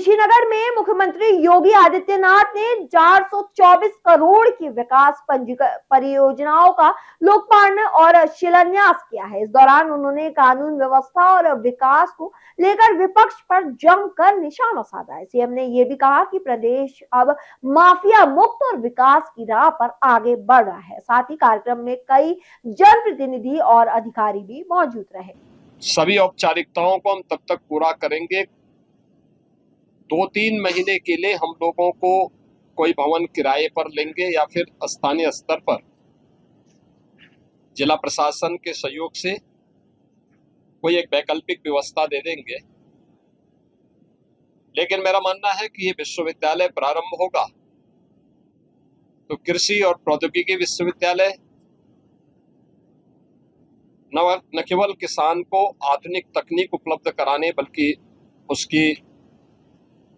कुशीनगर में मुख्यमंत्री योगी आदित्यनाथ ने 424 करोड़ की विकास परियोजनाओं का लोकार्पण और शिलान्यास किया है। इस दौरान उन्होंने कानून व्यवस्था और विकास को लेकर विपक्ष पर जमकर निशाना साधा है। सीएम ने यह भी कहा कि प्रदेश अब माफिया मुक्त और विकास की राह पर आगे बढ़ रहा है। साथ ही कार्यक्रम में कई जनप्रतिनिधि और अधिकारी भी मौजूद रहे। सभी औपचारिकताओं को हम तब तक पूरा करेंगे, 2-3 महीने के लिए हम लोगों को कोई भवन किराए पर लेंगे या फिर स्थानीय स्तर पर जिला प्रशासन के सहयोग से कोई एक वैकल्पिक व्यवस्था दे देंगे। लेकिन मेरा मानना है कि ये विश्वविद्यालय प्रारंभ होगा तो कृषि और प्रौद्योगिकी विश्वविद्यालय न केवल किसान को आधुनिक तकनीक उपलब्ध कराने बल्कि उसकी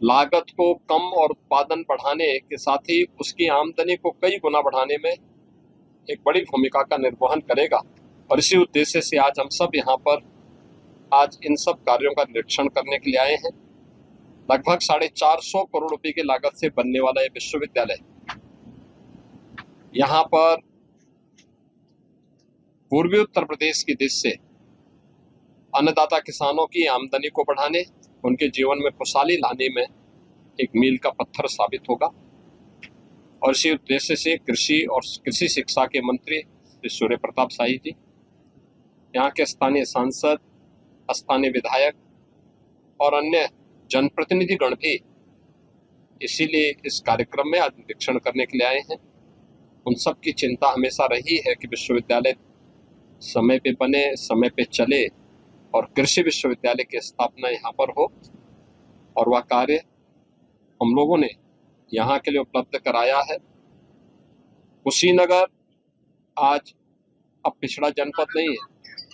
लागत को कम और उत्पादन बढ़ाने के साथ ही उसकी आमदनी को कई गुना बढ़ाने में एक बड़ी भूमिका का निर्वहन करेगा। और इसी उद्देश्य से आज हम सब यहाँ पर आज इन सब कार्यों का निरीक्षण करने के लिए आए हैं। लगभग 450 करोड़ रुपए की लागत से बनने वाला ये विश्वविद्यालय यहाँ पर पूर्वी उत्तर प्रदेश की दिशा से अन्नदाता किसानों की आमदनी को बढ़ाने, उनके जीवन में खुशहाली लाने में एक मील का पत्थर साबित होगा। और इसी उद्देश्य से कृषि और कृषि शिक्षा के मंत्री श्री सूर्य प्रताप शाही जी, यहाँ के स्थानीय सांसद, स्थानीय विधायक और अन्य जनप्रतिनिधिगण भी इसीलिए इस कार्यक्रम में आज निरीक्षण करने के लिए आए हैं। उन सब की चिंता हमेशा रही है कि विश्वविद्यालय समय पे बने, समय पे चले और कृषि विश्वविद्यालय की स्थापना यहाँ पर हो। और वह कार्य हम लोगों ने यहाँ के लिए उपलब्ध कराया है। कुशीनगर आज अब पिछड़ा जनपद नहीं है।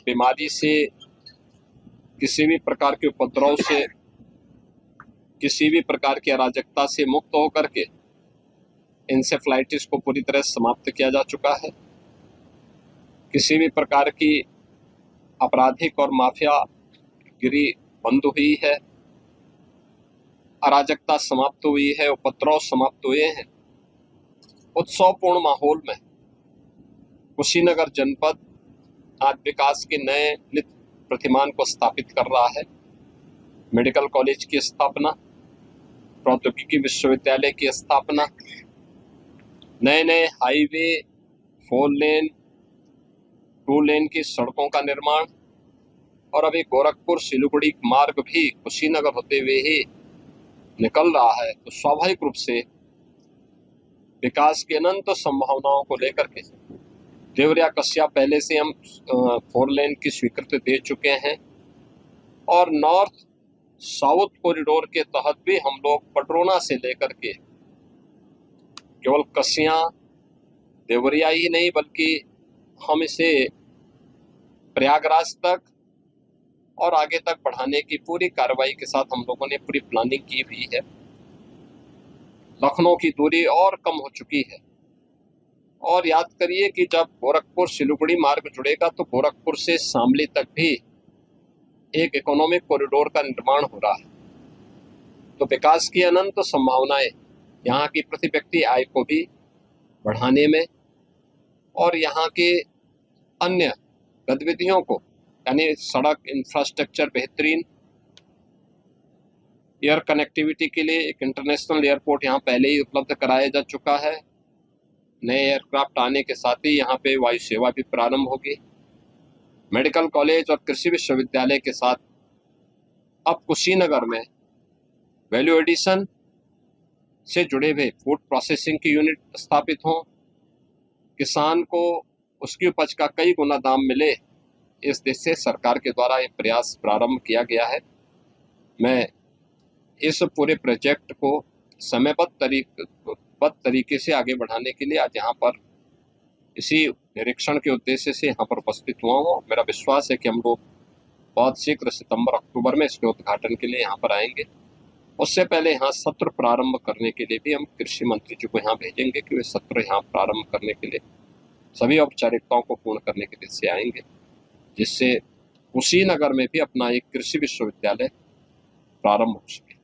बीमारी से, किसी भी प्रकार के उपद्रव से, किसी भी प्रकार की अराजकता से मुक्त होकर के इंसेफ्लाइटिस को पूरी तरह समाप्त किया जा चुका है। किसी भी प्रकार की आपराधिक और माफिया गिरी बंद हुई है, अराजकता समाप्त हुई है, उपद्रव समाप्त हुए हैं। उत्सवपूर्ण माहौल में कुशीनगर जनपद आज विकास के नए नित्य प्रतिमान को स्थापित कर रहा है। मेडिकल कॉलेज की स्थापना, प्रौद्योगिकी विश्वविद्यालय की स्थापना, नए नए हाईवे, 4 लेन, 2 लेन की सड़कों का निर्माण और अभी गोरखपुर सिलीगुड़ी मार्ग भी कुशीनगर होते हुए ही निकल रहा है। तो स्वाभाविक रूप से विकास की अनंत संभावनाओं को लेकर के देवरिया कस्या पहले से हम 4 लेन की स्वीकृति दे चुके हैं और नॉर्थ साउथ कॉरिडोर के तहत भी हम लोग पटरोना से लेकर के केवल कस्या देवरिया ही नहीं बल्कि हम इसे प्रयागराज तक और आगे तक बढ़ाने की पूरी कार्रवाई के साथ हम लोगों ने पूरी प्लानिंग की हुई है। लखनऊ की दूरी और कम हो चुकी है और याद करिए कि जब गोरखपुर सिलीगुड़ी मार्ग जुड़ेगा तो गोरखपुर से शामली तक भी एक इकोनॉमिक कॉरिडोर का निर्माण हो रहा है। तो विकास की अनंत संभावनाएं यहाँ की प्रति व्यक्ति आय को भी बढ़ाने में और यहाँ के अन्य गतिविधियों को, यानी सड़क इंफ्रास्ट्रक्चर बेहतरीन, एयर कनेक्टिविटी के लिए एक इंटरनेशनल एयरपोर्ट यहाँ पहले ही उपलब्ध कराया जा चुका है। नए एयरक्राफ्ट आने के साथ ही यहाँ पे वायु सेवा भी प्रारंभ होगी। मेडिकल कॉलेज और कृषि विश्वविद्यालय के साथ अब कुशीनगर में वैल्यू एडिशन से जुड़े हुए फूड प्रोसेसिंग की यूनिट स्थापित हों, किसान को उसकी उपज का कई गुना दाम मिले, इस देश से सरकार के द्वारा एक प्रयास प्रारंभ किया गया है। मैं इस पूरे प्रोजेक्ट को समयबद्ध तरीके से आगे बढ़ाने के लिए आज यहाँ पर इसी निरीक्षण के उद्देश्य से यहाँ पर उपस्थित हुआ हूँ। मेरा विश्वास है कि हम लोग बहुत शीघ्र सितंबर-अक्टूबर में इसके उद्घाटन के लिए यहाँ पर आएंगे। उससे पहले यहाँ सत्र प्रारंभ करने के लिए भी हम कृषि मंत्री जी को यहाँ भेजेंगे कि वे सत्र यहाँ प्रारंभ करने के लिए सभी औपचारिकताओं को पूर्ण करने के लिए से आएंगे, जिससे कुशीनगर में भी अपना एक कृषि विश्वविद्यालय प्रारंभ हो सके।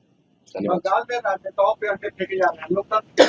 धन्यवाद। बंगाल में राजनेताओं पे अंडे फेंके जा रहे हैं लोकतंत्र